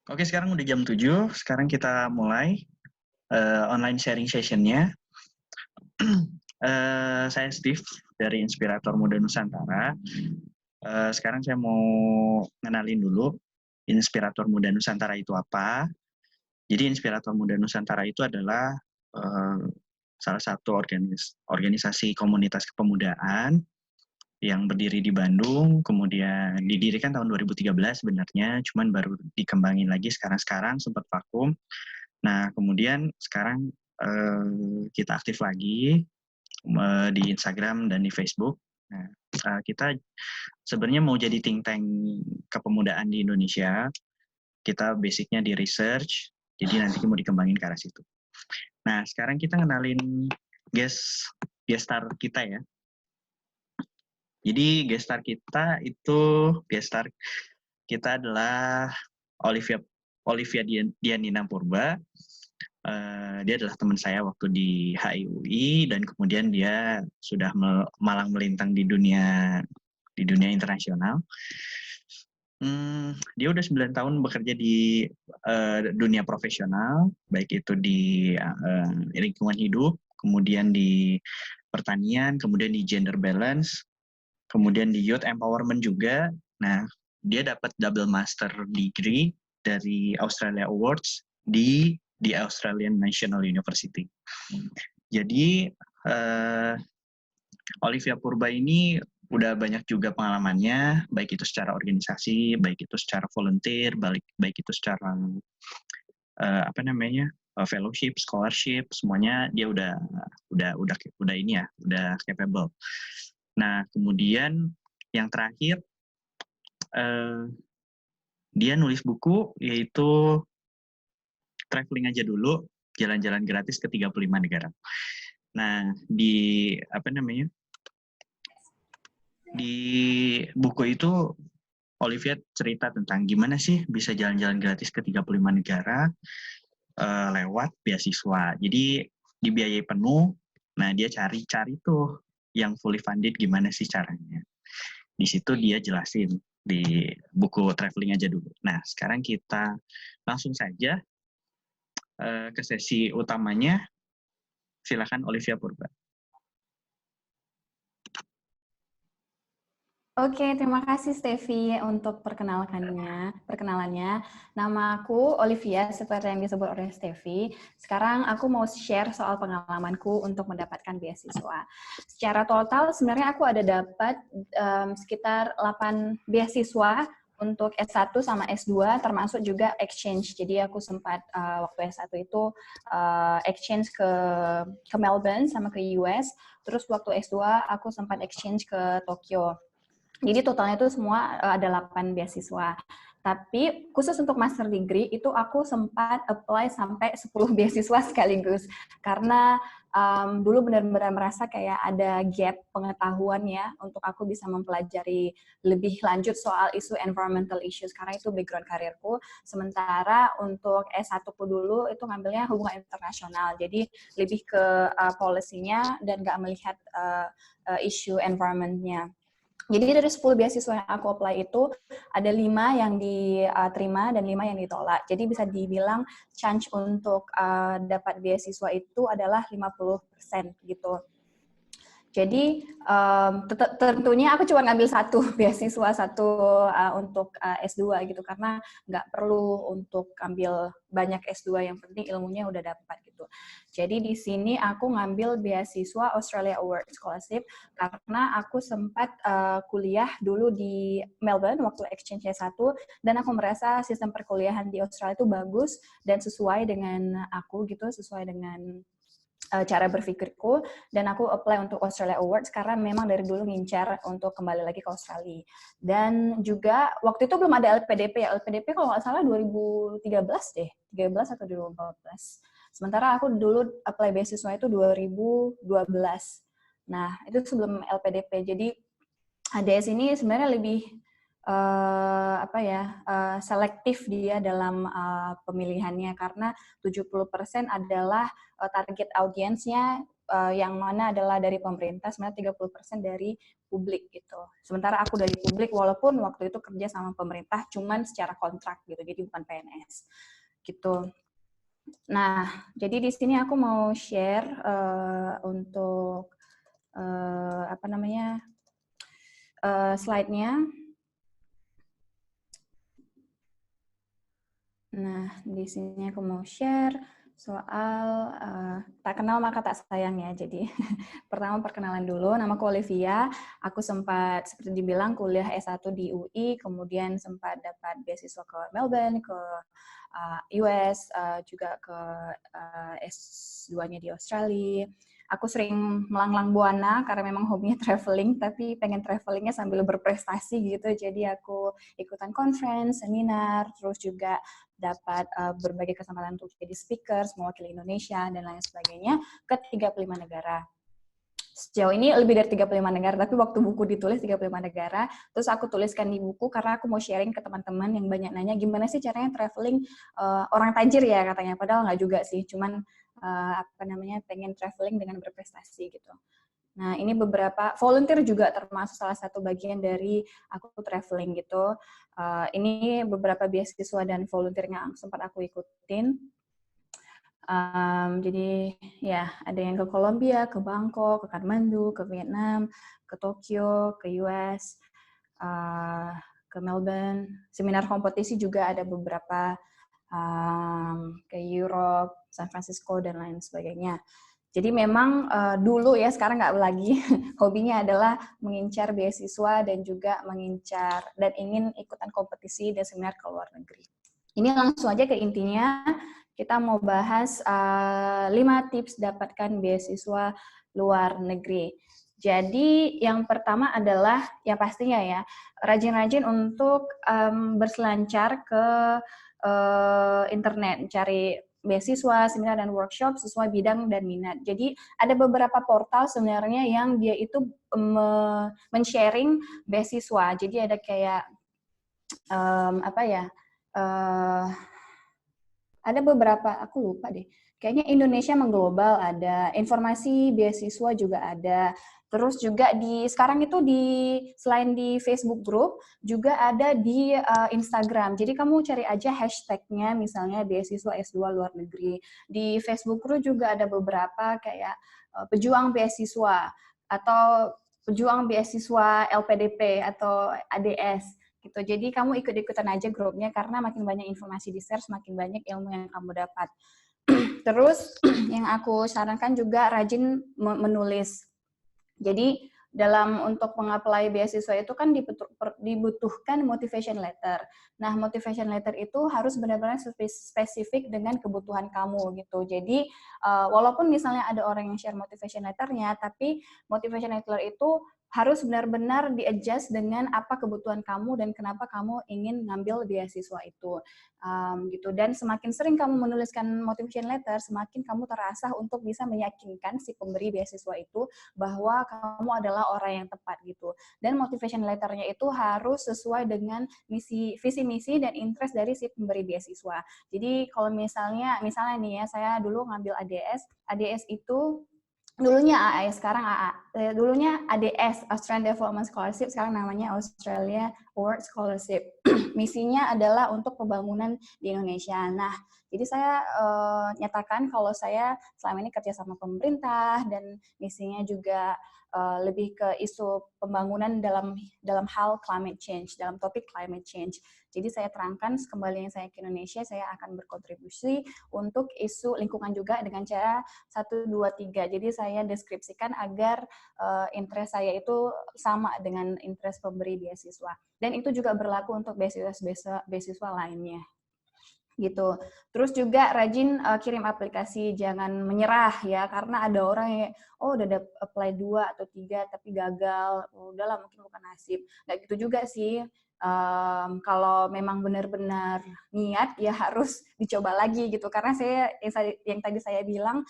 Oke, sekarang udah jam 7. Sekarang kita mulai online sharing session-nya. Saya Steve dari Inspirator Muda Nusantara. Sekarang saya mau ngenalin dulu Inspirator Muda Nusantara itu apa. Jadi Inspirator Muda Nusantara itu adalah salah satu organisasi komunitas kepemudaan yang berdiri di Bandung, kemudian didirikan tahun 2013 sebenarnya, cuman baru dikembangin lagi sekarang sempat vakum. Nah, kemudian sekarang kita aktif lagi di Instagram dan di Facebook. Nah, kita sebenarnya mau jadi think tank kepemudaan di Indonesia. Kita basicnya di research, jadi nanti mau dikembangin ke arah situ. Nah, sekarang kita kenalin guest star kita ya. Jadi guest star kita adalah Olivia Dianina Purba. Dia adalah teman saya waktu di HIUI dan kemudian dia sudah malang melintang di dunia internasional. Dia udah 9 tahun bekerja di dunia profesional, baik itu di lingkungan hidup, kemudian di pertanian, kemudian di gender balance, kemudian di youth empowerment juga. Nah, dia dapat double master degree dari Australia Awards di Australian National University. Jadi Olivia Purba ini udah banyak juga pengalamannya, baik itu secara organisasi, baik itu secara volunteer, baik itu secara fellowship, scholarship, semuanya dia udah ini ya, udah capable. Nah, kemudian yang terakhir dia nulis buku yaitu Traveling Aja Dulu, jalan-jalan gratis ke 35 negara. Nah, di buku itu Olivia cerita tentang gimana sih bisa jalan-jalan gratis ke 35 negara lewat beasiswa. Jadi dibiayai penuh. Nah, dia cari tuh yang fully funded gimana sih caranya. Di situ dia jelasin di buku Traveling Aja Dulu. Nah, sekarang kita langsung saja ke sesi utamanya. Silakan Olivia Purba. Oke, terima kasih Steffi untuk perkenalannya. Nama aku Olivia, seperti yang disebut oleh Steffi. Sekarang aku mau share soal pengalamanku untuk mendapatkan beasiswa. Secara total sebenarnya aku ada dapat sekitar 8 beasiswa untuk S1 sama S2, termasuk juga exchange. Jadi aku sempat waktu S1 itu exchange ke Melbourne sama ke US. Terus waktu S2 aku sempat exchange ke Tokyo. Jadi totalnya itu semua ada 8 beasiswa. Tapi khusus untuk master degree itu aku sempat apply sampai 10 beasiswa sekaligus. Karena dulu benar-benar merasa kayak ada gap pengetahuan ya untuk aku bisa mempelajari lebih lanjut soal isu environmental issues. Karena itu background karirku. Sementara untuk S1ku dulu itu ngambilnya hubungan internasional. Jadi lebih ke policy-nya dan nggak melihat isu environment-nya. Jadi dari 10 beasiswa yang aku apply itu, ada 5 yang diterima dan 5 yang ditolak. Jadi bisa dibilang chance untuk dapat beasiswa itu adalah 50% gitu. Jadi tentunya aku cuma ngambil satu beasiswa, untuk S2 gitu, karena nggak perlu untuk ambil banyak S2, yang penting ilmunya udah dapat gitu. Jadi di sini aku ngambil beasiswa Australia Award Scholarship karena aku sempat kuliah dulu di Melbourne waktu exchange S1, dan aku merasa sistem perkuliahan di Australia itu bagus dan sesuai dengan aku gitu, sesuai dengan cara berpikirku, dan aku apply untuk Australia Awards karena memang dari dulu ngincar untuk kembali lagi ke Australia. Dan juga waktu itu belum ada LPDP ya, LPDP kalau nggak salah 2013 deh, 13 atau 2014. Sementara aku dulu apply beasiswa itu 2012. Nah, itu sebelum LPDP. Jadi ADS ini sebenarnya lebih selektif dia dalam pemilihannya, karena 70% adalah target audiensnya yang mana adalah dari pemerintah, sebenarnya 30% dari publik gitu. Sementara aku dari publik, walaupun waktu itu kerja sama pemerintah, cuman secara kontrak gitu, jadi bukan PNS gitu. Nah, jadi di sini aku mau share untuk slide-nya. Nah, di sini aku mau share soal tak kenal maka tak sayang ya. Jadi pertama perkenalan dulu, namaku Olivia. Aku sempat seperti dibilang kuliah S1 di UI, kemudian sempat dapat beasiswa ke Melbourne, ke US, juga ke S2-nya di Australia. Aku sering melanglang buana karena memang hobinya traveling, tapi pengen travelingnya sambil berprestasi gitu. Jadi aku ikutan conference, seminar, terus juga dapat berbagai kesempatan untuk jadi speaker, mewakili Indonesia, dan lain sebagainya ke 35 negara. Sejauh ini lebih dari 35 negara, tapi waktu buku ditulis 35 negara, terus aku tuliskan di buku karena aku mau sharing ke teman-teman yang banyak nanya, gimana sih caranya traveling orang tajir ya katanya, padahal nggak juga sih, cuman pengen traveling dengan berprestasi gitu. Nah, ini beberapa volunteer juga termasuk salah satu bagian dari aku traveling gitu. Ini beberapa beasiswa dan volunteer yang sempat aku ikutin. Jadi ya ada yang ke Kolombia, ke Bangkok, ke Kathmandu, ke Vietnam, ke Tokyo, ke US, ke Melbourne. Seminar kompetisi juga ada beberapa, ke Europe, San Francisco, dan lain sebagainya. Jadi memang dulu ya, sekarang nggak lagi, hobinya adalah mengincar beasiswa dan juga mengincar dan ingin ikutan kompetisi dan seminar ke luar negeri. Ini langsung aja ke intinya, kita mau bahas 5 tips dapatkan beasiswa luar negeri. Jadi yang pertama adalah, ya pastinya ya, rajin-rajin untuk berselancar ke internet, cari beasiswa, seminar, dan workshop sesuai bidang dan minat. Jadi ada beberapa portal sebenarnya yang dia itu men-sharing beasiswa. Jadi ada kayak ada beberapa, aku lupa deh. Kayaknya Indonesia Mengglobal ada, informasi beasiswa juga ada. Terus juga sekarang itu selain di Facebook Group, juga ada di Instagram. Jadi kamu cari aja hashtagnya, misalnya beasiswa S2 luar negeri. Di Facebook Group juga ada beberapa kayak pejuang beasiswa atau pejuang beasiswa LPDP atau ADS. Gitu. Jadi kamu ikut-ikutan aja grupnya karena makin banyak informasi di share, semakin banyak ilmu yang kamu dapat. Terus yang aku sarankan juga rajin menulis. Jadi untuk mengapply beasiswa itu kan dibutuhkan motivation letter. Nah, motivation letter itu harus benar-benar spesifik dengan kebutuhan kamu gitu. Jadi walaupun misalnya ada orang yang share motivation letternya, tapi motivation letter itu harus benar-benar di-adjust dengan apa kebutuhan kamu dan kenapa kamu ingin ngambil beasiswa itu. Gitu. Dan semakin sering kamu menuliskan motivation letter, semakin kamu terasah untuk bisa meyakinkan si pemberi beasiswa itu bahwa kamu adalah orang yang tepat gitu. Dan motivation letternya itu harus sesuai dengan visi misi dan interest dari si pemberi beasiswa. Jadi kalau misalnya nih ya, saya dulu ngambil ADS itu dulunya AA, sekarang AA. Dulunya ADS, Australian Development Scholarship, sekarang namanya Australia Award Scholarship. Misinya adalah untuk pembangunan di Indonesia. Nah, jadi saya nyatakan kalau saya selama ini kerja sama pemerintah dan misinya juga lebih ke isu pembangunan dalam hal climate change, dalam topik climate change. Jadi saya terangkan kembalinya saya ke Indonesia, saya akan berkontribusi untuk isu lingkungan juga dengan cara 1, 2, 3. Jadi saya deskripsikan agar interest saya itu sama dengan interest pemberi beasiswa. Dan itu juga berlaku untuk beasiswa lainnya. Gitu. Terus juga rajin kirim aplikasi, jangan menyerah ya, karena ada orang yang udah apply 2 atau 3 tapi gagal, udahlah mungkin bukan nasib. Nggak gitu juga sih. Kalau memang benar-benar niat ya harus dicoba lagi gitu, karena yang tadi saya bilang,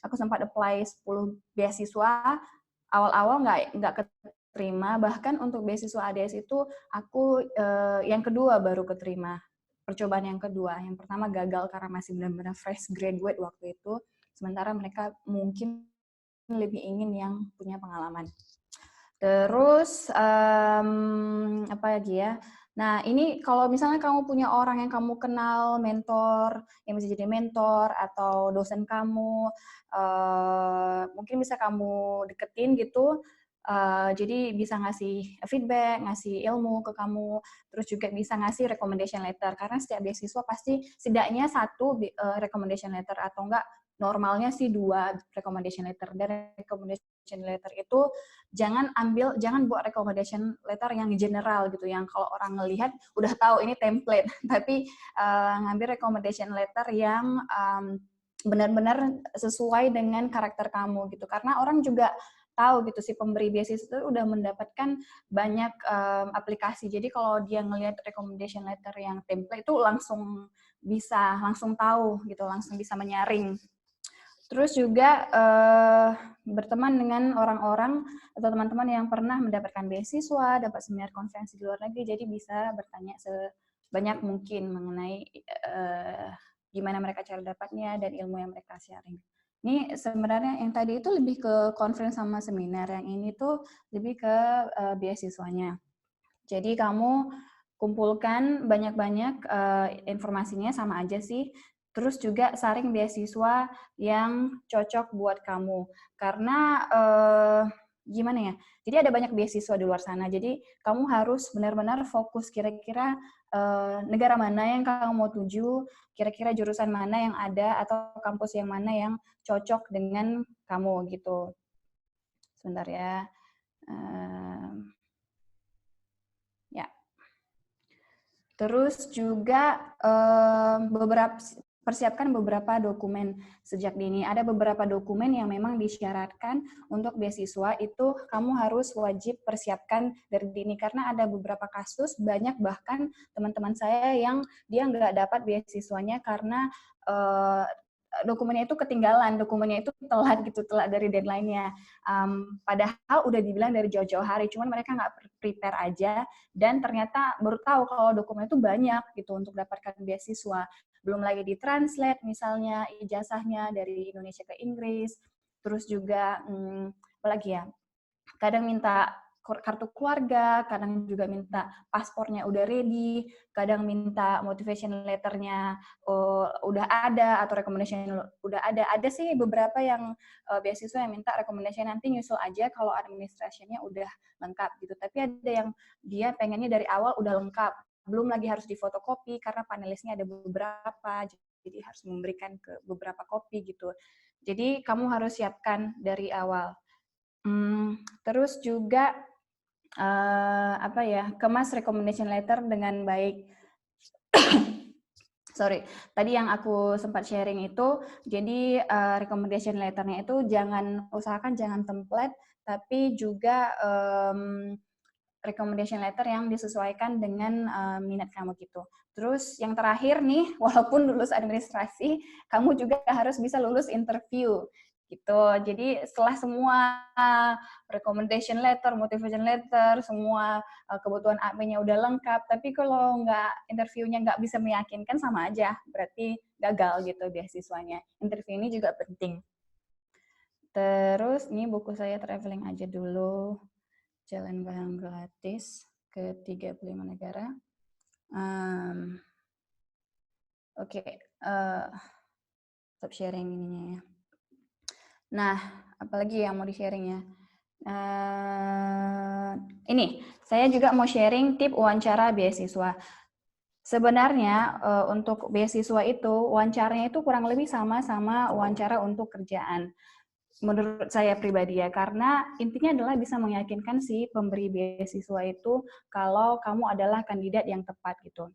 aku sempat apply 10 beasiswa, awal-awal nggak keterima, bahkan untuk beasiswa ADS itu aku yang kedua baru keterima. Percobaan yang kedua. Yang pertama gagal karena masih benar-benar fresh graduate waktu itu. sementara mereka mungkin lebih ingin yang punya pengalaman. Terus apa lagi ya? Nah, ini kalau misalnya kamu punya orang yang kamu kenal, mentor, yang bisa jadi mentor atau dosen kamu, mungkin bisa kamu deketin gitu. Jadi bisa ngasih feedback, ngasih ilmu ke kamu, terus juga bisa ngasih recommendation letter. Karena setiap beasiswa pasti setidaknya satu recommendation letter atau enggak normalnya sih 2 recommendation letter. Dan recommendation letter itu jangan buat recommendation letter yang general gitu, yang kalau orang ngelihat udah tahu ini template, tapi ngambil recommendation letter yang benar-benar sesuai dengan karakter kamu gitu, karena orang juga tahu gitu si pemberi beasiswa itu udah mendapatkan banyak aplikasi, jadi kalau dia ngelihat recommendation letter yang template itu langsung tahu gitu, langsung bisa menyaring. Terus juga berteman dengan orang-orang atau teman-teman yang pernah mendapatkan beasiswa, dapat seminar konferensi di luar negeri, jadi bisa bertanya sebanyak mungkin mengenai gimana mereka cara dapatnya dan ilmu yang mereka sharing. Ini sebenarnya yang tadi itu lebih ke konferensi sama seminar, yang ini tuh lebih ke beasiswanya. Jadi kamu kumpulkan banyak-banyak informasinya sama aja sih. Terus juga saring beasiswa yang cocok buat kamu. Karena gimana ya? Jadi ada banyak beasiswa di luar sana. Jadi kamu harus benar-benar fokus kira-kira negara mana yang kamu mau tuju, kira-kira jurusan mana yang ada atau kampus yang mana yang cocok dengan kamu gitu. Sebentar ya. Ya. Terus juga persiapkan beberapa dokumen sejak dini. Ada beberapa dokumen yang memang disyaratkan untuk beasiswa, itu kamu harus wajib persiapkan dari dini, karena ada beberapa kasus, banyak bahkan teman-teman saya yang dia nggak dapat beasiswanya karena dokumennya itu ketinggalan, dokumennya itu telat gitu, telat dari deadline-nya. Padahal udah dibilang dari jauh-jauh hari, cuman mereka nggak prepare aja, dan ternyata baru tahu kalau dokumen itu banyak gitu untuk dapatkan beasiswa. Belum lagi ditranslate misalnya ijazahnya dari Indonesia ke Inggris, terus juga apa lagi ya? Kadang minta kartu keluarga, kadang juga minta paspornya udah ready, kadang minta motivation letternya udah ada atau recommendation udah ada. Ada sih beberapa yang beasiswa yang minta recommendation nanti nyusul aja kalau administrasinya udah lengkap gitu. Tapi ada yang dia pengennya dari awal udah lengkap, belum lagi harus difotokopi karena panelisnya ada beberapa, jadi harus memberikan ke beberapa kopi gitu. Jadi kamu harus siapkan dari awal. Terus juga kemas recommendation letter dengan baik. Sorry, tadi yang aku sempat sharing itu, jadi recommendation letternya itu usahakan jangan template, tapi juga recommendation letter yang disesuaikan dengan minat kamu gitu. Terus yang terakhir nih, walaupun lulus administrasi, kamu juga harus bisa lulus interview gitu. Jadi setelah semua recommendation letter, motivation letter, semua kebutuhan adminnya udah lengkap, tapi kalau interviewnya nggak bisa meyakinkan, sama aja, berarti gagal gitu beasiswanya. Interview ini juga penting. Terus ini buku saya traveling aja dulu. Jalan barang gratis ke 35 negara. Oke, stop sharing ininya ya. Nah, apalagi yang mau di-sharing ya? Ini, saya juga mau sharing tip wawancara beasiswa. Sebenarnya untuk beasiswa itu, wawancaranya itu kurang lebih sama wawancara untuk kerjaan. Menurut saya pribadi ya, karena intinya adalah bisa meyakinkan si pemberi beasiswa itu kalau kamu adalah kandidat yang tepat gitu.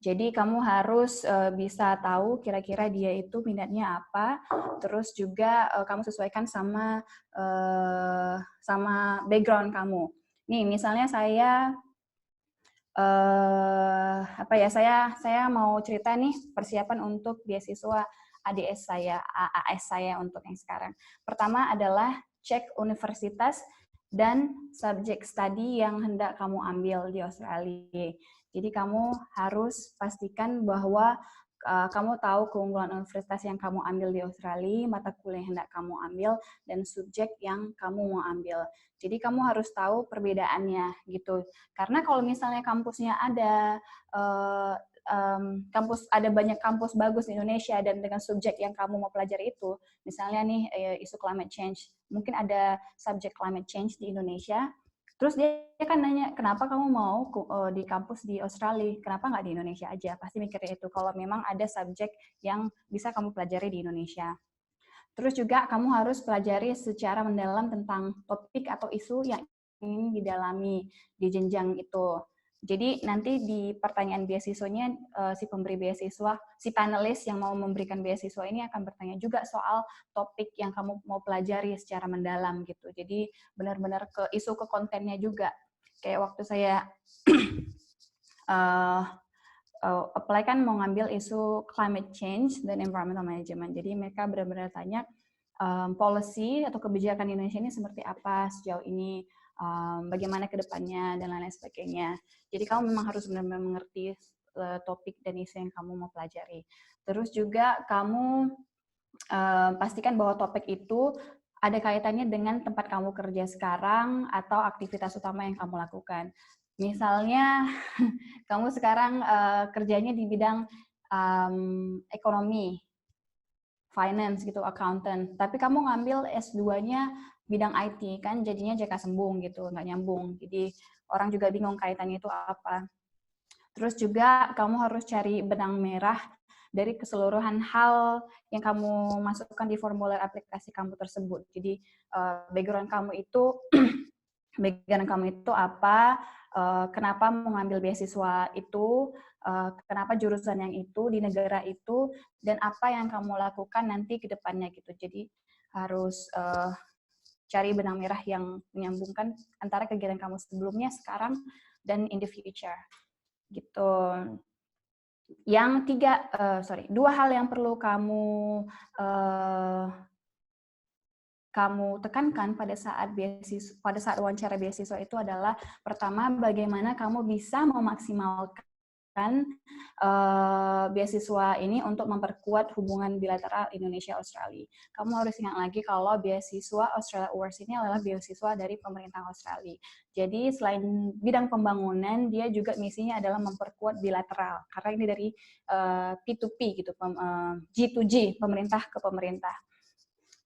Jadi kamu harus bisa tahu kira-kira dia itu minatnya apa, terus juga kamu sesuaikan sama background kamu. Nih misalnya saya saya mau cerita nih persiapan untuk beasiswa ADS saya, AAS saya untuk yang sekarang. Pertama adalah cek universitas dan subjek studi yang hendak kamu ambil di Australia. Jadi kamu harus pastikan bahwa Kamu tahu keunggulan universitas yang kamu ambil di Australia, mata kuliah yang hendak kamu ambil, dan subjek yang kamu mau ambil. Jadi kamu harus tahu perbedaannya gitu. Karena kalau misalnya kampusnya ada ada banyak kampus bagus di Indonesia dan dengan subjek yang kamu mau pelajari itu, misalnya nih isu climate change, mungkin ada subjek climate change di Indonesia. Terus dia kan nanya, kenapa kamu mau di kampus di Australia, kenapa nggak di Indonesia aja? Pasti mikirnya itu, kalau memang ada subjek yang bisa kamu pelajari di Indonesia. Terus juga kamu harus pelajari secara mendalam tentang topik atau isu yang ingin didalami di jenjang itu. Jadi nanti di pertanyaan beasiswanya, si pemberi beasiswa, si panelis yang mau memberikan beasiswa ini akan bertanya juga soal topik yang kamu mau pelajari secara mendalam gitu. Jadi benar-benar ke isu, ke kontennya juga. Kayak waktu saya apply kan mau ngambil isu climate change dan environmental management. Jadi mereka benar-benar tanya policy atau kebijakan Indonesia ini seperti apa sejauh ini, bagaimana ke depannya, dan lain-lain sebagainya. Jadi kamu memang harus benar-benar mengerti topik dan isu yang kamu mau pelajari. Terus juga kamu pastikan bahwa topik itu ada kaitannya dengan tempat kamu kerja sekarang atau aktivitas utama yang kamu lakukan. Misalnya, kamu sekarang kerjanya di bidang ekonomi, finance gitu, accountant. Tapi kamu ngambil S2-nya bidang IT, kan jadinya jaka sembung gitu, nggak nyambung. Jadi orang juga bingung kaitannya itu apa. Terus juga kamu harus cari benang merah dari keseluruhan hal yang kamu masukkan di formulir aplikasi kamu tersebut. Jadi background kamu itu apa, kenapa mengambil beasiswa itu, kenapa jurusan yang itu di negara itu, dan apa yang kamu lakukan nanti ke depannya gitu. Jadi harus cari benang merah yang menyambungkan antara kegiatan kamu sebelumnya, sekarang, dan in the future gitu. Yang dua hal yang perlu kamu tekankan pada saat wawancara beasiswa itu adalah, pertama, bagaimana kamu bisa memaksimalkan beasiswa ini untuk memperkuat hubungan bilateral Indonesia-Australia. Kamu harus ingat lagi kalau beasiswa Australia Awards ini adalah beasiswa dari pemerintah Australia. Jadi selain bidang pembangunan, dia juga misinya adalah memperkuat bilateral, karena ini dari P2P gitu, G2G, pemerintah ke pemerintah.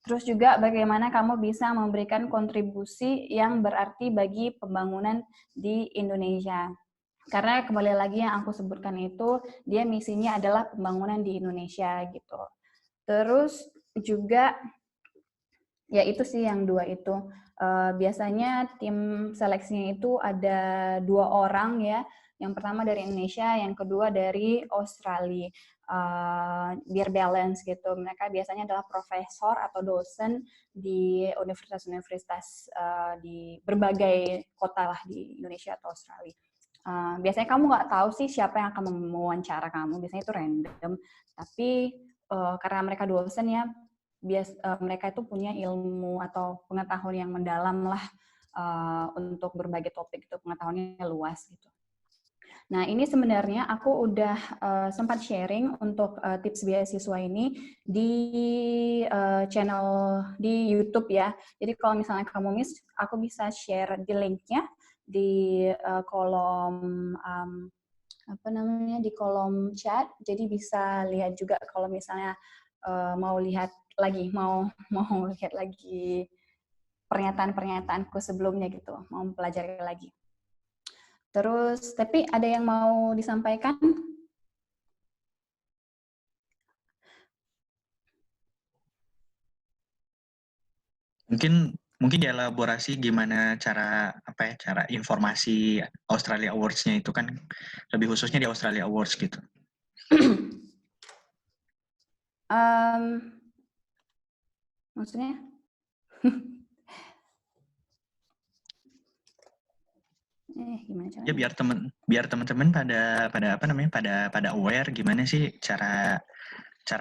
Terus juga bagaimana kamu bisa memberikan kontribusi yang berarti bagi pembangunan di Indonesia. Karena kembali lagi yang aku sebutkan itu, dia misinya adalah pembangunan di Indonesia gitu. Terus juga, ya itu sih yang dua itu. Biasanya tim seleksinya itu ada 2 orang ya. Yang pertama dari Indonesia, yang kedua dari Australia. Biar balance gitu. Mereka biasanya adalah profesor atau dosen di universitas-universitas di berbagai kota lah di Indonesia atau Australia. Biasanya kamu nggak tahu sih siapa yang akan mewawancara kamu. Biasanya itu random. Tapi karena mereka dosen ya, mereka itu punya ilmu atau pengetahuan yang mendalam lah untuk berbagai topik itu, pengetahuannya luas gitu. Nah, ini sebenarnya aku udah sempat sharing untuk tips beasiswa ini di channel di YouTube ya. Jadi kalau misalnya kamu miss, aku bisa share di linknya di kolom di kolom chat. Jadi bisa lihat juga kalau misalnya mau lihat lagi pernyataan-pernyataanku sebelumnya gitu, mau mempelajari lagi. Terus, tapi ada yang mau disampaikan? Mungkin dielaborasi gimana cara informasi Australia Awards-nya itu kan, lebih khususnya di Australia Awards gitu. Maksudnya? Gimana caranya? Ya biar teman-teman pada aware gimana sih cara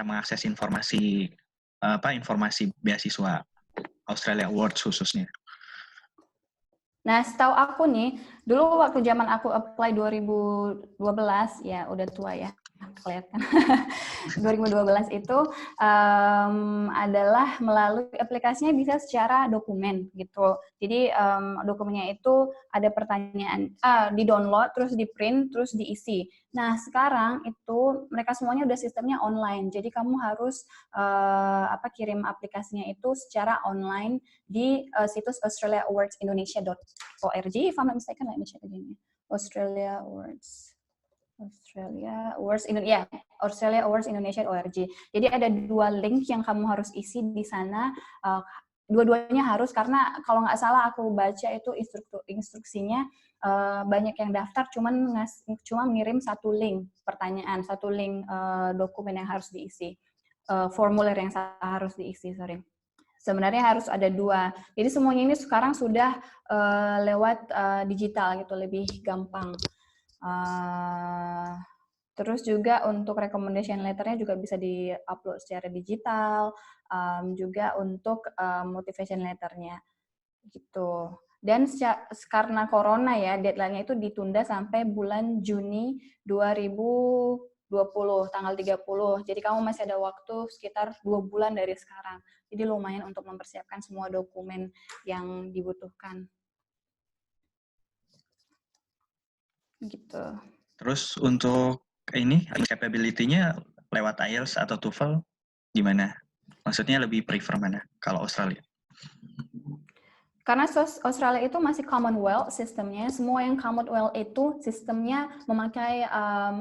mengakses informasi beasiswa Australia Awards khususnya. Nah, setahu aku nih, dulu waktu zaman aku apply 2012, ya udah tua ya. kelihatan. 2012 itu adalah melalui aplikasinya bisa secara dokumen gitu. Jadi dokumennya itu ada pertanyaan, di-download, terus di-print, terus diisi. Nah, sekarang itu mereka semuanya udah sistemnya online. Jadi kamu harus kirim aplikasinya itu secara online di situs australiaawardsindonesia.org. If I'm not mistaken, let me check again. Australia Awards Indonesia.org. Jadi ada 2 link yang kamu harus isi di sana. Dua-duanya harus, karena kalau nggak salah aku baca itu instruksinya banyak yang daftar cuma ngirim 1 link pertanyaan, 1 link dokumen yang harus diisi, formulir yang harus diisi, sorry. Sebenarnya harus ada 2. Jadi semuanya ini sekarang sudah lewat digital gitu, lebih gampang. Terus juga untuk recommendation letternya juga bisa di-upload secara digital, juga untuk motivation letternya gitu. Dan karena corona ya, deadline-nya itu ditunda sampai bulan Juni 2020, tanggal 30. Jadi kamu masih ada waktu sekitar 2 bulan dari sekarang. Jadi lumayan untuk mempersiapkan semua dokumen yang dibutuhkan. Gitu. Terus untuk ini capability-nya lewat IELTS atau TOEFL gimana? Maksudnya lebih prefer mana kalau Australia? Karena Australia itu masih Commonwealth sistemnya, semua yang Commonwealth itu sistemnya memakai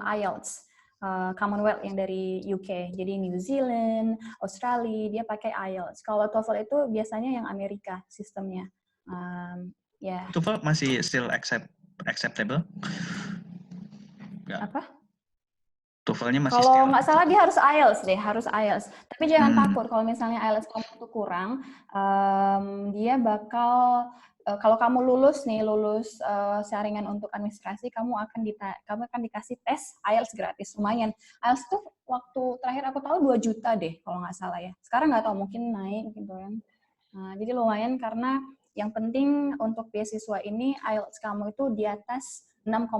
IELTS. Commonwealth yang dari UK, jadi New Zealand, Australia, dia pakai IELTS. Kalau TOEFL itu biasanya yang Amerika sistemnya. TOEFL masih still acceptable? Nggak. Apa? TOEFL-nya masih kalau nggak salah dia harus IELTS deh, harus IELTS. Tapi jangan takut kalau misalnya IELTS kamu itu kurang, dia bakal kalau kamu lulus saringan untuk administrasi, kamu akan dikasih tes IELTS gratis, lumayan. IELTS tuh waktu terakhir aku tahu 2 juta deh kalau nggak salah ya. Sekarang nggak tahu, mungkin naik gitu kan. Nah, jadi lumayan, karena yang penting untuk beasiswa ini IELTS kamu itu di atas 6,5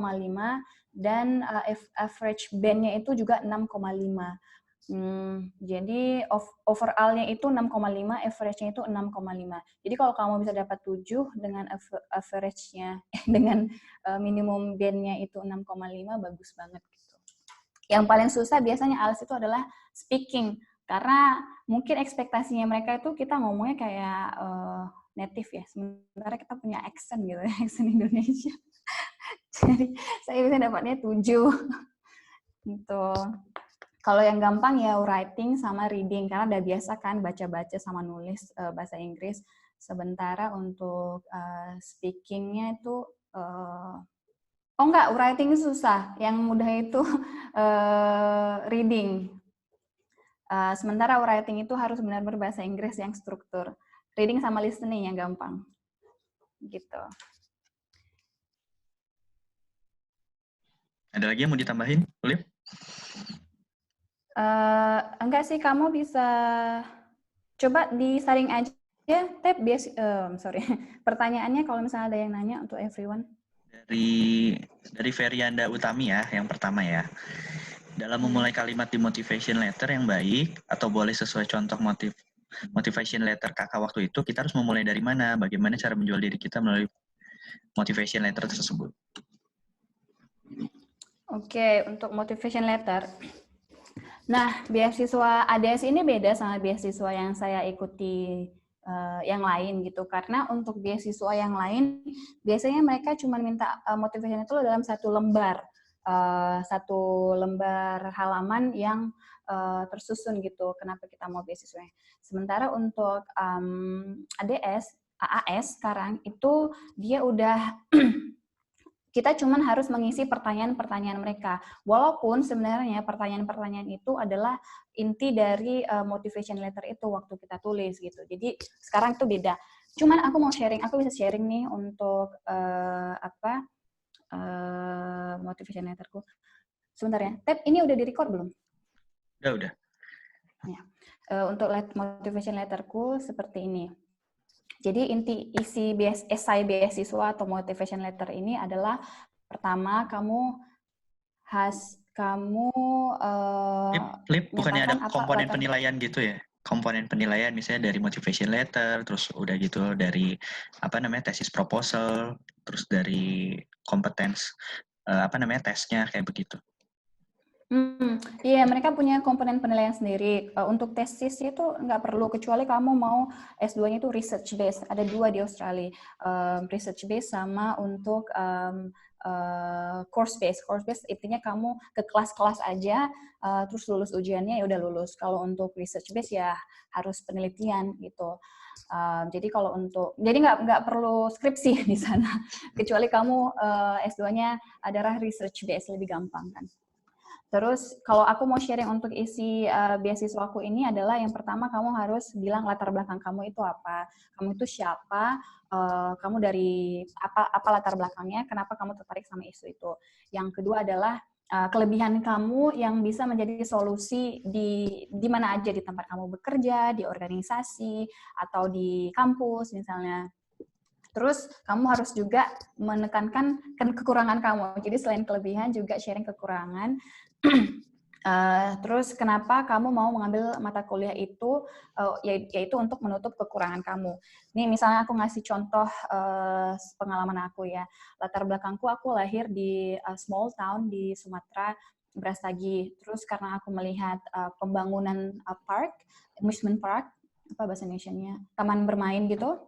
dan average band-nya itu juga 6,5. Jadi overall-nya itu 6,5, average-nya itu 6,5. Jadi kalau kamu bisa dapat 7 dengan average-nya dengan minimum band-nya itu 6,5, bagus banget gitu. Yang paling susah biasanya IELTS itu adalah speaking, karena mungkin ekspektasinya mereka itu kita ngomongnya kayak native ya, sementara kita punya accent gitu, accent Indonesia. Jadi saya bisa dapatnya 7 gitu. Kalau yang gampang ya writing sama reading, karena udah biasa kan baca-baca sama nulis bahasa Inggris. Sementara untuk speakingnya itu writing susah. Yang mudah itu reading. Sementara writing itu harus benar-benar bahasa Inggris yang struktur. Reading sama listening yang gampang. Gitu. Ada lagi yang mau ditambahin, Olip? Enggak sih, kamu bisa coba disaring aja. Sorry. Pertanyaannya kalau misalnya ada yang nanya untuk everyone. Dari Ferianda Utami ya, yang pertama ya. Dalam memulai kalimat di motivation letter yang baik, atau boleh sesuai contoh motivation letter kakak waktu itu, kita harus memulai dari mana? Bagaimana cara menjual diri kita melalui motivation letter tersebut? Oke, untuk motivation letter. Nah, beasiswa ADS ini beda sama beasiswa yang saya ikuti yang lain gitu. Karena untuk beasiswa yang lain, biasanya mereka cuma minta motivation itu dalam satu lembar halaman yang tersusun gitu. Kenapa kita mau beasiswa? Sementara untuk AAS sekarang itu dia udah kita cuma harus mengisi pertanyaan-pertanyaan mereka. Walaupun sebenarnya pertanyaan-pertanyaan itu adalah inti dari motivation letter itu waktu kita tulis gitu. Jadi sekarang itu beda. Cuman aku bisa sharing nih untuk motivation letterku. Sebentar ya. Tab, ini udah di-record belum? Udah. Ya. Untuk motivation letterku seperti ini. Jadi isi esai beasiswa atau motivation letter ini adalah pertama kamu Bukannya ada nyatakan apa komponen latar. penilaian gitu ya? Komponen penilaian misalnya dari motivation letter, terus udah gitu dari tesis proposal, terus dari kompetens tesnya kayak begitu. Iya, mereka punya komponen penilaian sendiri. Untuk tesis itu nggak perlu, kecuali kamu mau S2-nya itu research based. Ada 2 di Australia, research based sama untuk course based. Course based intinya kamu ke kelas-kelas aja, terus lulus ujiannya ya udah lulus. Kalau untuk research based ya harus penelitian gitu. Jadi kalau jadi nggak perlu skripsi di sana, kecuali kamu S2-nya adalah research based, lebih gampang kan. Terus kalau aku mau sharing untuk isi beasiswaku ini adalah yang pertama kamu harus bilang latar belakang kamu itu apa, kamu itu siapa, kamu dari apa latar belakangnya, kenapa kamu tertarik sama isu itu. Yang kedua adalah kelebihan kamu yang bisa menjadi solusi di mana aja, di tempat kamu bekerja, di organisasi atau di kampus misalnya. Terus kamu harus juga menekankan kekurangan kamu. Jadi selain kelebihan juga sharing kekurangan. Terus kenapa kamu mau mengambil mata kuliah itu, yaitu untuk menutup kekurangan kamu. Nih misalnya aku ngasih contoh pengalaman aku ya. Latar belakangku, aku lahir di small town di Sumatera, Brastagi. Terus karena aku melihat pembangunan park, amusement park, apa bahasa Indonesianya, taman bermain gitu.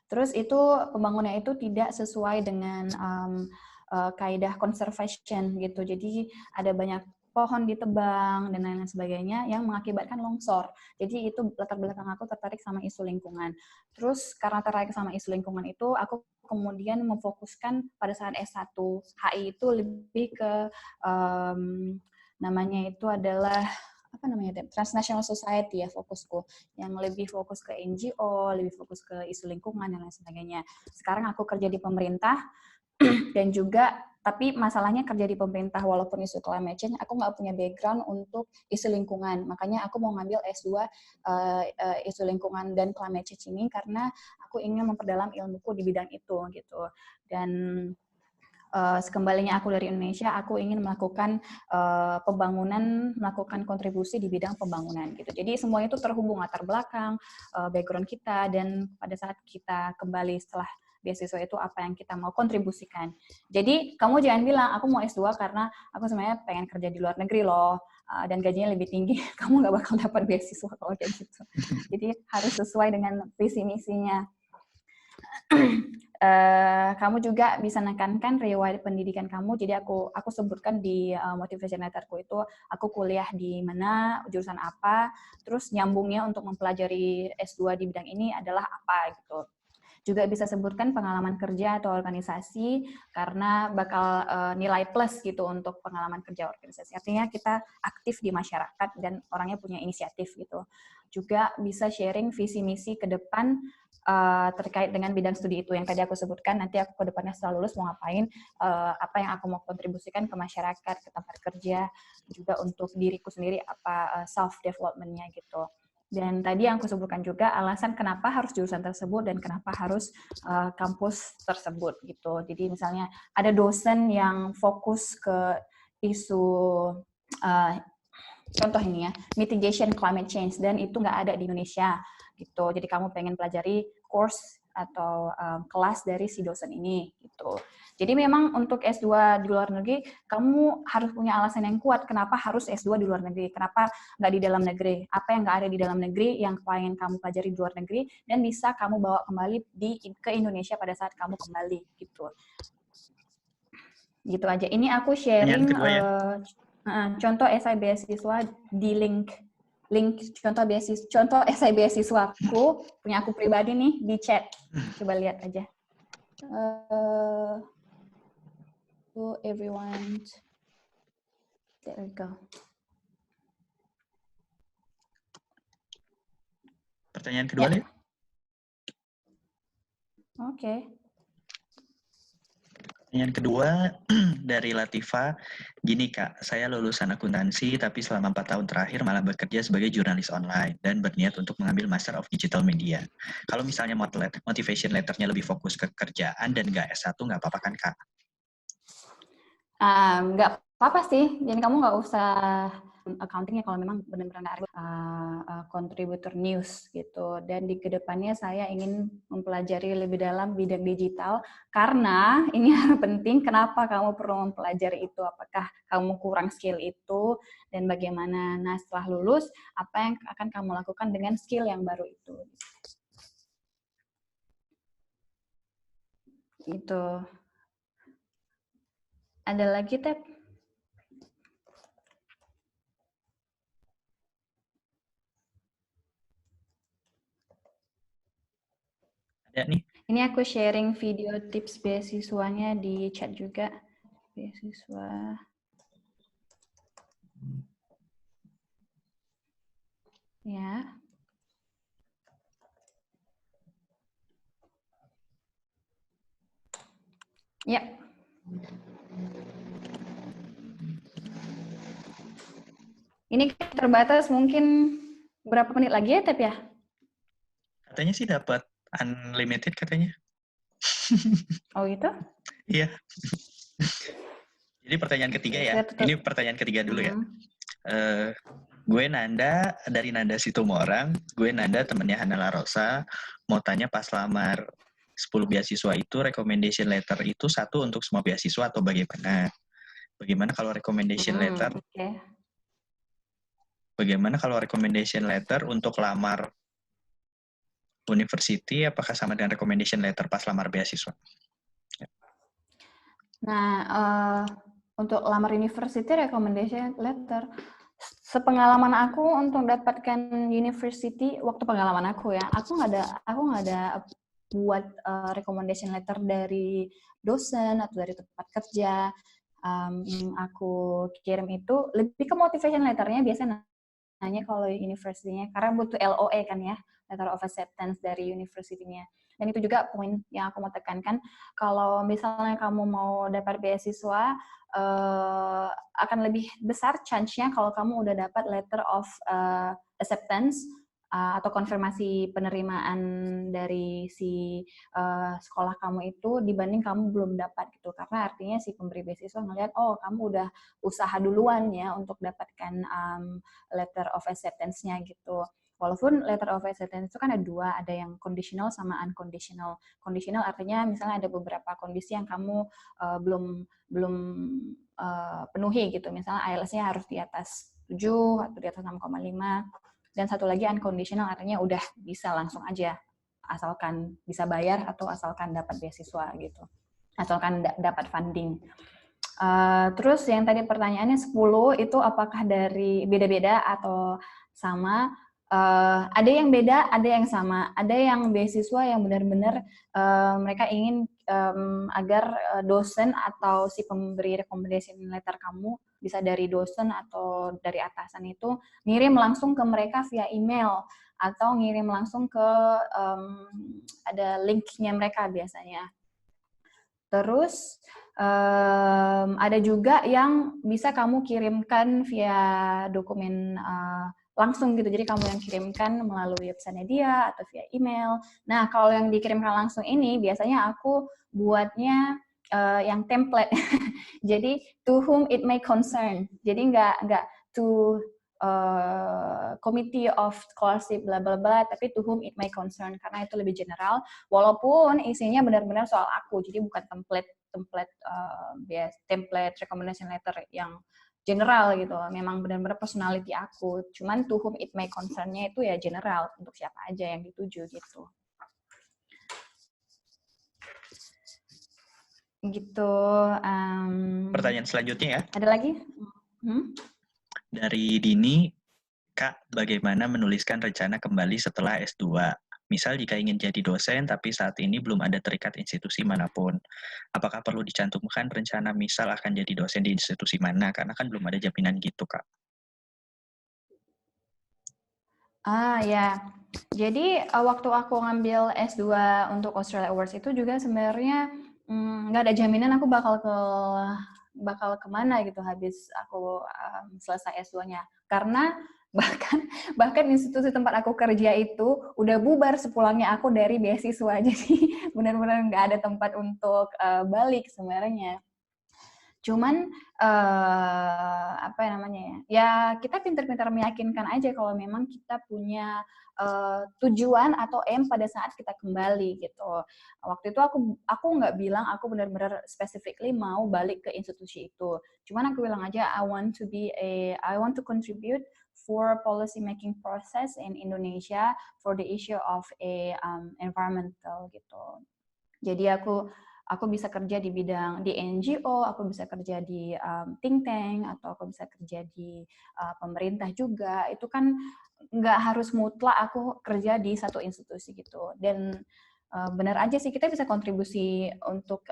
Terus itu pembangunannya itu tidak sesuai dengan kaidah conservation gitu. Jadi ada banyak pohon ditebang dan lain-lain sebagainya yang mengakibatkan longsor. Jadi itu latar belakang aku tertarik sama isu lingkungan. Terus karena tertarik sama isu lingkungan itu, aku kemudian memfokuskan pada saat S1 HI itu lebih ke namanya itu adalah transnational society ya fokusku, yang lebih fokus ke NGO, lebih fokus ke isu lingkungan dan lain sebagainya. Sekarang aku kerja di pemerintah dan juga, tapi masalahnya kerja di pemerintah walaupun isu climate change, aku nggak punya background untuk isu lingkungan. Makanya aku mau ngambil S2 isu lingkungan dan climate change ini karena aku ingin memperdalam ilmuku di bidang itu gitu. Dan sekembalinya aku dari Indonesia, aku ingin melakukan pembangunan, melakukan kontribusi di bidang pembangunan gitu. Jadi semuanya itu terhubung, latar belakang, background kita, dan pada saat kita kembali setelah beasiswa itu apa yang kita mau kontribusikan. Jadi kamu jangan bilang aku mau S2 karena aku sebenarnya pengen kerja di luar negeri loh, dan gajinya lebih tinggi. Kamu nggak bakal dapat beasiswa kalau kayak gitu. Jadi harus sesuai dengan visi misinya. Kamu juga bisa menekankan riwayat pendidikan kamu. Jadi aku sebutkan di motivation letterku itu aku kuliah di mana, jurusan apa, terus nyambungnya untuk mempelajari S2 di bidang ini adalah apa gitu. Juga bisa sebutkan pengalaman kerja atau organisasi karena bakal nilai plus gitu untuk pengalaman kerja organisasi. Artinya kita aktif di masyarakat dan orangnya punya inisiatif gitu. Juga bisa sharing visi misi ke depan terkait dengan bidang studi itu yang tadi aku sebutkan. Nanti aku ke depannya setelah lulus mau ngapain, apa yang aku mau kontribusikan ke masyarakat, ke tempat kerja, juga untuk diriku sendiri apa self development-nya gitu. Dan tadi yang aku sebutkan juga alasan kenapa harus jurusan tersebut dan kenapa harus kampus tersebut gitu. Jadi misalnya ada dosen yang fokus ke isu contoh ini ya, mitigation climate change, dan itu nggak ada di Indonesia gitu. Jadi kamu pengen pelajari course atau kelas dari si dosen ini gitu. Jadi memang untuk S2 di luar negeri, kamu harus punya alasan yang kuat kenapa harus S2 di luar negeri, kenapa nggak di dalam negeri, apa yang nggak ada di dalam negeri yang pengen kamu pelajari di luar negeri, dan bisa kamu bawa kembali ke Indonesia pada saat kamu kembali gitu. Gitu aja. Ini aku sharing contoh esai beasiswa di link contoh esai beasiswaku punya aku pribadi nih di chat. Coba lihat aja. To everyone. There we go. Pertanyaan kedua nih. Oke. Pertanyaan kedua dari Latifa, gini Kak, saya lulusan akuntansi tapi selama 4 tahun terakhir malah bekerja sebagai jurnalis online dan berniat untuk mengambil Master of Digital Media. Kalau misalnya motivation letternya lebih fokus ke kerjaan dan nggak S1, nggak apa-apa kan Kak? Nggak Apa sih? Jadi kamu nggak usah accounting ya kalau memang benar-benar contributor news gitu. Dan di kedepannya saya ingin mempelajari lebih dalam bidang digital karena ini penting. Kenapa kamu perlu mempelajari itu? Apakah kamu kurang skill itu dan bagaimana? Nah setelah lulus apa yang akan kamu lakukan dengan skill yang baru itu? Itu. Ada lagi Ted? Ada nih. Ini aku sharing video tips beasiswanya di chat juga. Beasiswa. Ya. Ya. Ini terbatas mungkin berapa menit lagi ya, Tep ya? Katanya sih dapat unlimited katanya. Oh gitu? Iya. Jadi pertanyaan ketiga ya. Ini pertanyaan ketiga dulu ya. Gue Nanda dari Nanda Situmorang. Gue Nanda temennya Hana Larosa. Mau tanya pas lamar 10 beasiswa itu recommendation letter itu satu untuk semua beasiswa atau bagaimana? Bagaimana kalau recommendation letter? Okay. Bagaimana kalau recommendation letter untuk lamar university, apakah sama dengan recommendation letter pas lamar beasiswa? Nah, untuk lamar university recommendation letter, sepengalaman aku untuk dapatkan university waktu pengalaman aku ya, aku nggak ada buat recommendation letter dari dosen atau dari tempat kerja. Aku kirim itu lebih ke motivation letternya biasanya nanya kalau university-nya, karena butuh LOA kan ya, letter of acceptance dari university-nya. Dan itu juga poin yang aku mau tekankan, kalau misalnya kamu mau dapat beasiswa, akan lebih besar chance-nya kalau kamu udah dapat letter of acceptance atau konfirmasi penerimaan dari si sekolah kamu itu dibanding kamu belum dapat gitu, karena artinya si pemberi beasiswa ngelihat oh kamu udah usaha duluan ya untuk dapatkan letter of acceptance-nya gitu. Walaupun letter of acceptance itu kan ada dua, ada yang conditional sama unconditional. Conditional artinya misalnya ada beberapa kondisi yang kamu belum penuhi gitu. Misalnya IELTS-nya harus di atas 7 atau di atas 6,5. Dan satu lagi unconditional artinya udah bisa langsung aja, asalkan bisa bayar atau asalkan dapat beasiswa gitu. Asalkan dapat funding. Terus yang tadi pertanyaannya 10 itu apakah dari beda-beda atau sama? Ada yang beda, ada yang sama. Ada yang beasiswa yang benar-benar mereka ingin agar dosen atau si pemberi recommendation letter kamu, bisa dari dosen atau dari atasan itu, ngirim langsung ke mereka via email atau ngirim langsung ke ada link-nya mereka biasanya. Terus ada juga yang bisa kamu kirimkan via dokumen langsung gitu. Jadi kamu yang kirimkan melalui website dia atau via email. Nah, kalau yang dikirimkan langsung ini biasanya aku buatnya yang template. Jadi to whom it may concern. Jadi nggak to committee of scholarship bla bla bla, tapi to whom it may concern karena itu lebih general. Walaupun isinya benar-benar soal aku, jadi bukan template recommendation letter yang general gitu. Memang benar-benar personality aku. Cuman to whom it may concern-nya itu ya general, untuk siapa aja yang dituju gitu. Gitu. Pertanyaan selanjutnya ya. Ada lagi? Dari Dini, Kak, bagaimana menuliskan rencana kembali setelah S2? Misal jika ingin jadi dosen, tapi saat ini belum ada terikat institusi manapun. Apakah perlu dicantumkan rencana misal akan jadi dosen di institusi mana? Karena kan belum ada jaminan gitu, Kak. Ya, jadi waktu aku ngambil S2 untuk Australia Awards itu juga sebenarnya nggak ada jaminan aku bakal kemana gitu habis aku selesai S2-nya. Karena bahkan institusi tempat aku kerja itu udah bubar sepulangnya aku dari beasiswa, jadi benar-benar nggak ada tempat untuk balik sebenarnya. Cuman apa namanya ya? Ya kita pintar-pintar meyakinkan aja kalau memang kita punya tujuan atau aim pada saat kita kembali gitu. Waktu itu aku nggak bilang aku benar-benar specifically mau balik ke institusi itu. Cuman aku bilang aja I want to contribute for policy making process in Indonesia for the issue of environmental gitu. Jadi aku bisa kerja di bidang di NGO, aku bisa kerja di think tank, atau aku bisa kerja di pemerintah juga. Itu kan nggak harus mutlak aku kerja di satu institusi gitu. Dan benar aja sih kita bisa kontribusi untuk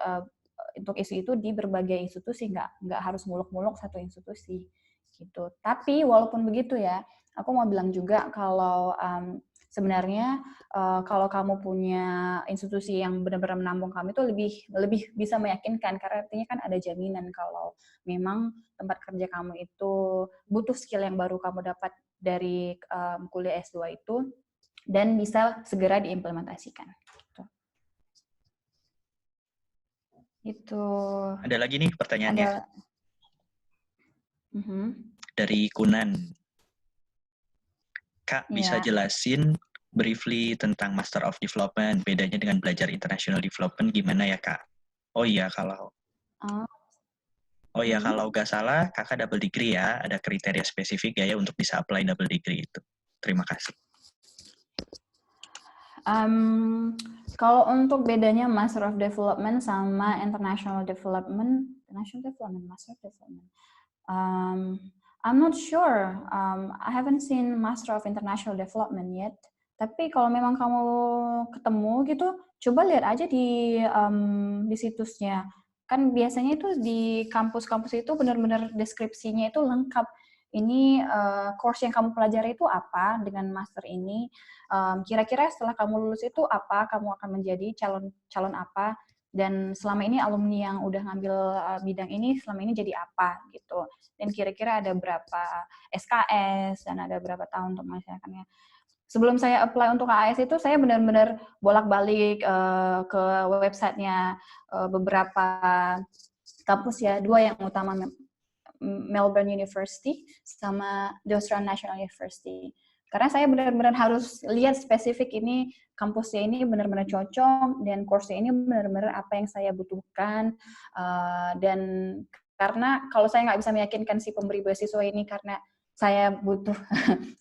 isu itu di berbagai institusi, nggak harus muluk-muluk satu institusi gitu. Tapi walaupun begitu ya, aku mau bilang juga kalau sebenarnya kalau kamu punya institusi yang benar-benar menampung kamu itu lebih bisa meyakinkan, karena artinya kan ada jaminan kalau memang tempat kerja kamu itu butuh skill yang baru kamu dapat dari kuliah S2 itu dan bisa segera diimplementasikan. Itu. Ada lagi nih pertanyaannya. Dari Kunan. Kak, bisa jelasin briefly tentang Master of Development, bedanya dengan belajar International Development gimana ya, Kak? Oh iya, kalau kalau nggak salah, Kakak double degree ya, ada kriteria spesifik ya untuk bisa apply double degree itu. Terima kasih. Kalau untuk bedanya Master of Development sama International Development, Master of Development. I'm not sure. I haven't seen Master of International Development yet. Tapi kalau memang kamu ketemu gitu, coba lihat aja di situsnya. Kan biasanya itu di kampus-kampus itu benar-benar deskripsinya itu lengkap. Ini course yang kamu pelajari itu apa dengan master ini. Kira-kira setelah kamu lulus itu apa? Kamu akan menjadi calon apa? Dan selama ini alumni yang udah ngambil bidang ini selama ini jadi apa gitu. Dan kira-kira ada berapa SKS dan ada berapa tahun untuk melaksanakannya. Sebelum saya apply untuk AAS itu saya benar-benar bolak-balik ke websitenya beberapa kampus ya, dua yang utama, Melbourne University sama the Australian National University. Karena saya benar-benar harus lihat spesifik ini kampusnya ini benar-benar cocok dan course-nya ini benar-benar apa yang saya butuhkan, dan karena kalau saya nggak bisa meyakinkan si pemberi beasiswa ini karena saya butuh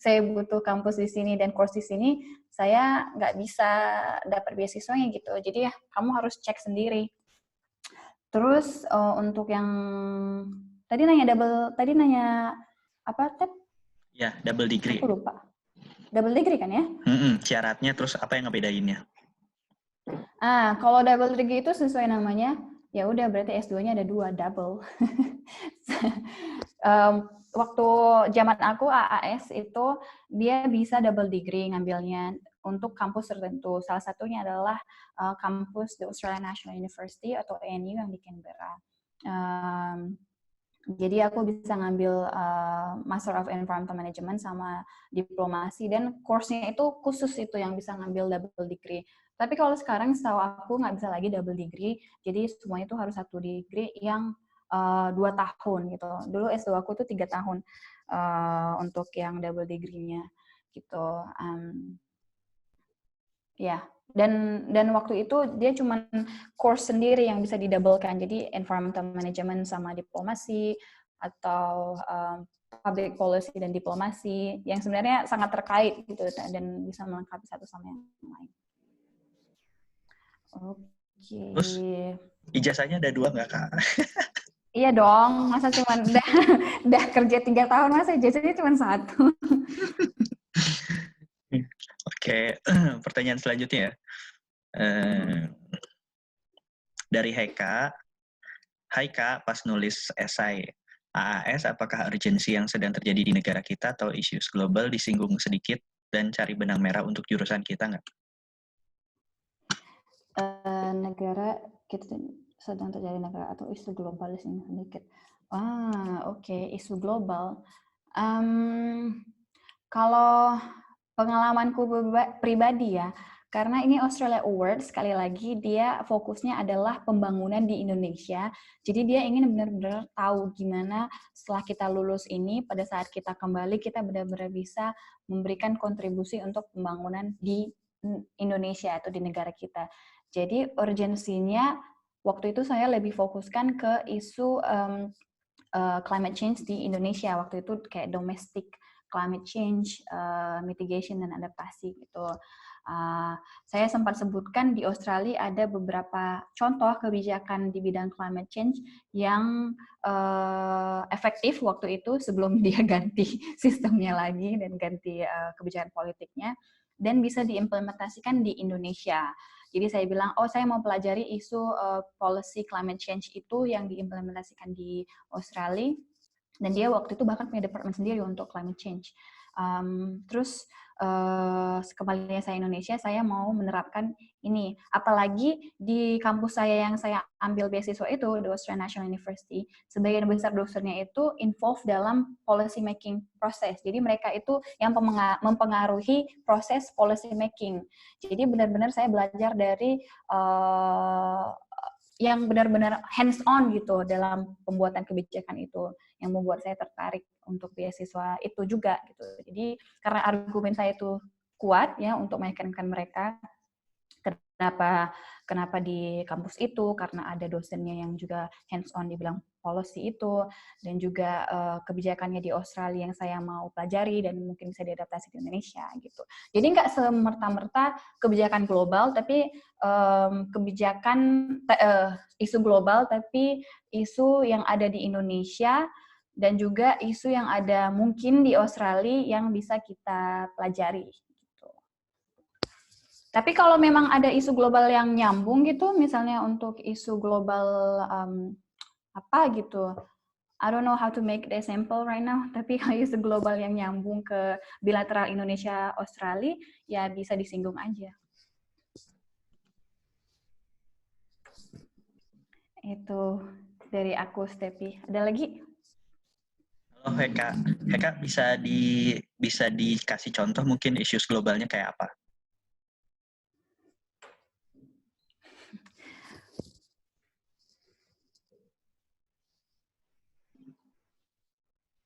saya butuh kampus di sini dan course di sini, saya nggak bisa dapat beasiswanya gitu. Jadi ya kamu harus cek sendiri. Terus untuk yang tadi nanya apa, Tep? Ya, double degree. Aku lupa. Double degree kan ya? Syaratnya terus apa yang ngebedainnya? Kalau double degree itu sesuai namanya, ya udah berarti S2-nya ada 2, double. Waktu zaman aku AAS itu dia bisa double degree ngambilnya untuk kampus tertentu. Salah satunya adalah kampus The Australian National University atau ANU yang di Canberra. Jadi aku bisa ngambil Master of Environmental Management sama diplomasi, dan course-nya itu khusus itu yang bisa ngambil double degree. Tapi kalau sekarang setahu aku nggak bisa lagi double degree, jadi semuanya itu harus satu degree yang 2 tahun gitu. Dulu S2 aku tuh 3 tahun untuk yang double degree-nya gitu. Ya, dan waktu itu dia cuma course sendiri yang bisa didouble-kan. Jadi environmental management sama diplomasi atau public policy dan diplomasi yang sebenarnya sangat terkait gitu dan bisa melengkapi satu sama yang lain. Oke. Terus ijazahnya ada 2 nggak, Kak? Iya dong, masa cuma udah kerja 3 tahun masa ijazahnya cuma 1. Oke, pertanyaan selanjutnya ya. Dari Heka. Hai Kak, pas nulis esai AAS, apakah urgensi yang sedang terjadi di negara kita atau isu global disinggung sedikit dan cari benang merah untuk jurusan kita nggak? Negara kita sedang terjadi negara atau isu global disinggung sedikit. Oke. Isu global. Kalau pengalamanku pribadi ya, karena ini Australia Award, sekali lagi dia fokusnya adalah pembangunan di Indonesia. Jadi dia ingin benar-benar tahu gimana setelah kita lulus ini, pada saat kita kembali, kita benar-benar bisa memberikan kontribusi untuk pembangunan di Indonesia atau di negara kita. Jadi urgensinya waktu itu saya lebih fokuskan ke isu climate change di Indonesia. Waktu itu kayak domestic climate change, mitigation dan adaptasi gitu. Saya sempat sebutkan di Australia ada beberapa contoh kebijakan di bidang climate change yang efektif waktu itu sebelum dia ganti sistemnya lagi dan ganti kebijakan politiknya, dan bisa diimplementasikan di Indonesia. Jadi saya bilang, saya mau pelajari isu policy climate change itu yang diimplementasikan di Australia, dan dia waktu itu bahkan punya departemen sendiri untuk climate change. Terus kembalinya saya Indonesia, saya mau menerapkan ini. Apalagi di kampus saya yang saya ambil beasiswa itu, the Australian National University, sebagian besar dosennya itu involved dalam policy making proses. Jadi mereka itu yang mempengaruhi proses policy making. Jadi benar-benar saya belajar dari yang benar-benar hands on gitu dalam pembuatan kebijakan itu, yang membuat saya tertarik untuk beasiswa itu juga gitu. Jadi karena argumen saya itu kuat ya untuk meyakinkan mereka kenapa di kampus itu, karena ada dosennya yang juga hands on dibilang policy itu, dan juga kebijakannya di Australia yang saya mau pelajari dan mungkin bisa diadaptasi di Indonesia gitu. Jadi nggak semerta-merta kebijakan global, tapi kebijakan isu global, tapi isu yang ada di Indonesia dan juga isu yang ada mungkin di Australia yang bisa kita pelajari. Tapi kalau memang ada isu global yang nyambung gitu, misalnya untuk isu global apa gitu, I don't know how to make the example right now, tapi kalau isu global yang nyambung ke bilateral Indonesia-Australia, ya bisa disinggung aja. Itu dari aku, Stepi. Ada lagi? Halo Heka, Heka bisa dikasih contoh mungkin isu globalnya kayak apa?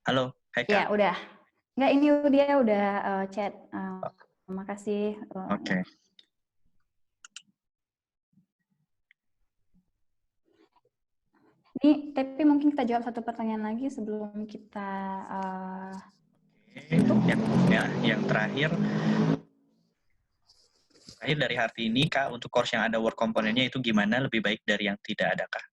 Halo, Heka. Ya, udah. Nggak, ini dia udah chat. Makasih. Oke. Ini, tapi mungkin kita jawab satu pertanyaan lagi sebelum kita yang terakhir dari hari ini, Kak, untuk course yang ada work komponennya itu gimana, lebih baik dari yang tidak ada, Kak?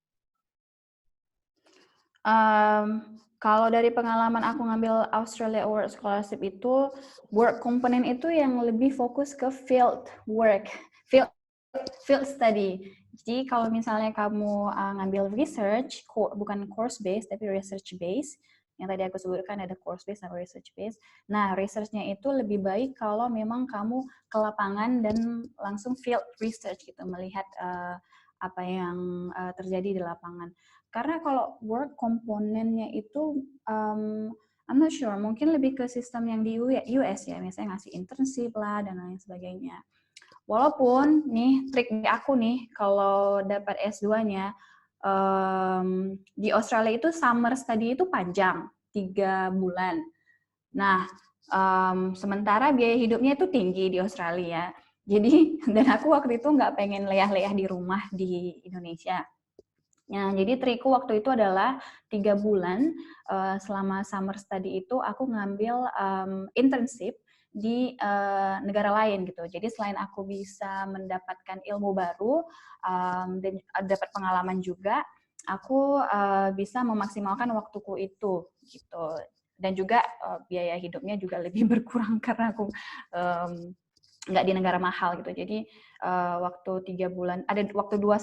Kalau dari pengalaman aku ngambil Australia Award Scholarship itu, work component itu yang lebih fokus ke field work, field study. Jadi kalau misalnya kamu ngambil research, bukan course based tapi research based, yang tadi aku sebutkan ada course based sama research based. Nah, research-nya itu lebih baik kalau memang kamu ke lapangan dan langsung field research gitu, melihat apa yang terjadi di lapangan. Karena kalau work komponennya itu I'm not sure, mungkin lebih ke sistem yang di US ya, misalnya ngasih internship lah dan lain sebagainya. Walaupun nih trik aku nih kalau dapat S2-nya di Australia itu summer study itu panjang, 3 bulan. Nah, sementara biaya hidupnya itu tinggi di Australia. Jadi, dan aku waktu itu nggak pengen leyah-leyah di rumah di Indonesia. Nah, jadi trikku waktu itu adalah 3 bulan selama summer study itu aku ngambil internship di negara lain gitu. Jadi selain aku bisa mendapatkan ilmu baru dan dapat pengalaman juga, aku bisa memaksimalkan waktuku itu gitu. Dan juga biaya hidupnya juga lebih berkurang karena aku nggak di negara mahal gitu. Jadi waktu 3 bulan, ada waktu 2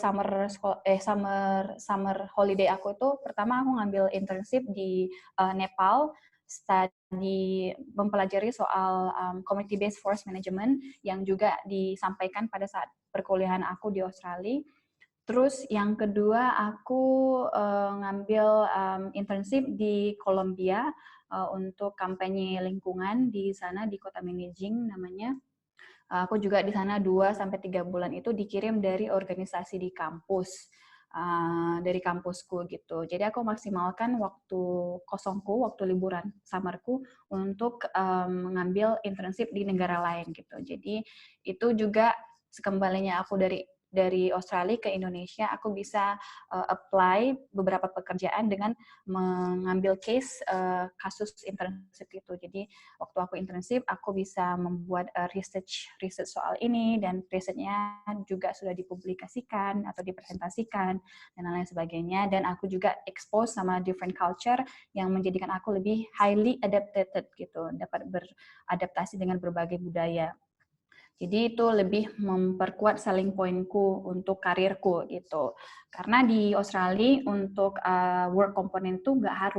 summer holiday aku itu, pertama aku ngambil internship di Nepal, study mempelajari soal community based forest management yang juga disampaikan pada saat perkuliahan aku di Australia. Terus yang kedua aku ngambil internship di Colombia untuk kampanye lingkungan di sana, di kota Medellin namanya. Aku juga di sana 2-3 bulan itu dikirim dari organisasi di kampus, dari kampusku gitu. Jadi aku maksimalkan waktu kosongku, waktu liburan summerku untuk mengambil internship di negara lain gitu. Jadi itu juga sekembalinya aku dari Australia ke Indonesia, aku bisa apply beberapa pekerjaan dengan mengambil case kasus internship itu. Jadi waktu aku internship, aku bisa membuat research soal ini, dan risetnya juga sudah dipublikasikan atau dipresentasikan dan lain sebagainya. Dan aku juga expose sama different culture yang menjadikan aku lebih highly adapted gitu, dapat beradaptasi dengan berbagai budaya. Jadi itu lebih memperkuat selling point-ku untuk karirku gitu. Karena di Australia untuk work component itu nggak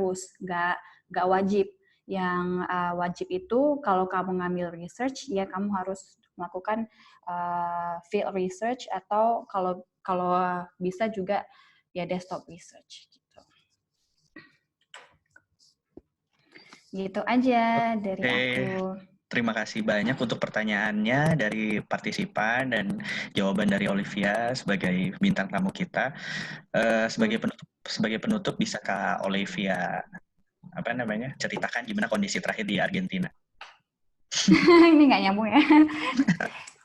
wajib. Yang wajib itu kalau kamu ngambil research, ya kamu harus melakukan field research, atau kalau bisa juga ya desktop research gitu. Gitu aja dari aku. Terima kasih banyak untuk pertanyaannya dari partisipan dan jawaban dari Olivia sebagai bintang tamu kita. Sebagai penutup, bisa Kak Olivia ceritakan gimana kondisi terakhir di Argentina? Ini nggak nyambung ya.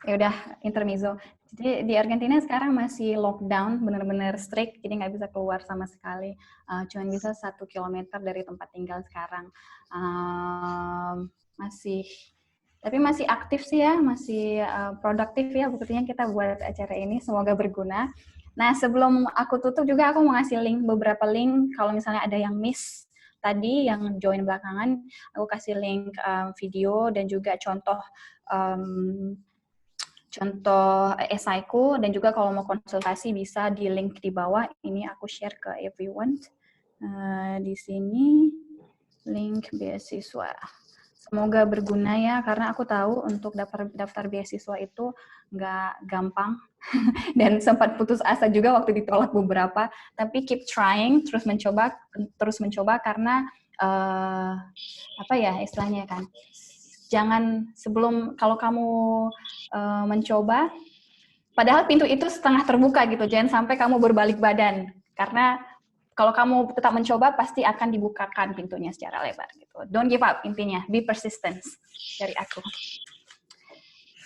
Ya udah, intermezzo. Jadi di Argentina sekarang masih lockdown, benar-benar strict, jadi nggak bisa keluar sama sekali. Cuman bisa 1 kilometer dari tempat tinggal sekarang. Tapi masih aktif sih ya, masih produktif ya. Buktinya kita buat acara ini, semoga berguna. Nah, sebelum aku tutup juga, aku mau ngasih beberapa link, kalau misalnya ada yang miss tadi, yang join belakangan, aku kasih link video dan juga contoh esaiku, dan juga kalau mau konsultasi bisa di link di bawah. Ini aku share ke everyone. Di sini link beasiswa. Semoga berguna ya, karena aku tahu untuk daftar beasiswa itu nggak gampang dan sempat putus asa juga waktu ditolak beberapa. Tapi keep trying, terus mencoba karena apa ya istilahnya kan? Jangan kalau kamu mencoba, padahal pintu itu setengah terbuka gitu, jangan sampai kamu berbalik badan, karena kalau kamu tetap mencoba pasti akan dibukakan pintunya secara lebar gitu. Don't give up, intinya be persistent dari aku.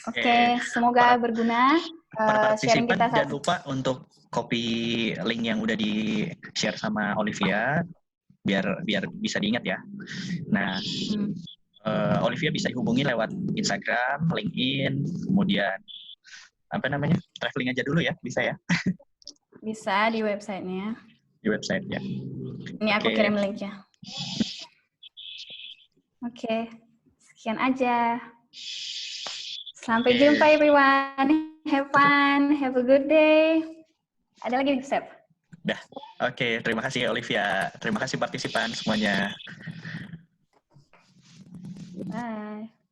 Oke, semoga berguna sharing kita. Jangan lupa untuk copy link yang udah di share sama Olivia biar bisa diingat ya. Nah, Olivia bisa dihubungi lewat Instagram, LinkedIn, kemudian traveling aja dulu ya, bisa ya? Bisa di websitenya. Di website ya. Ini aku kirim linknya. Oke, sekian aja. Sampai jumpa everyone. Have fun, have a good day. Ada lagi Sep? Udah. Oke, terima kasih Olivia. Terima kasih partisipan semuanya. Bye.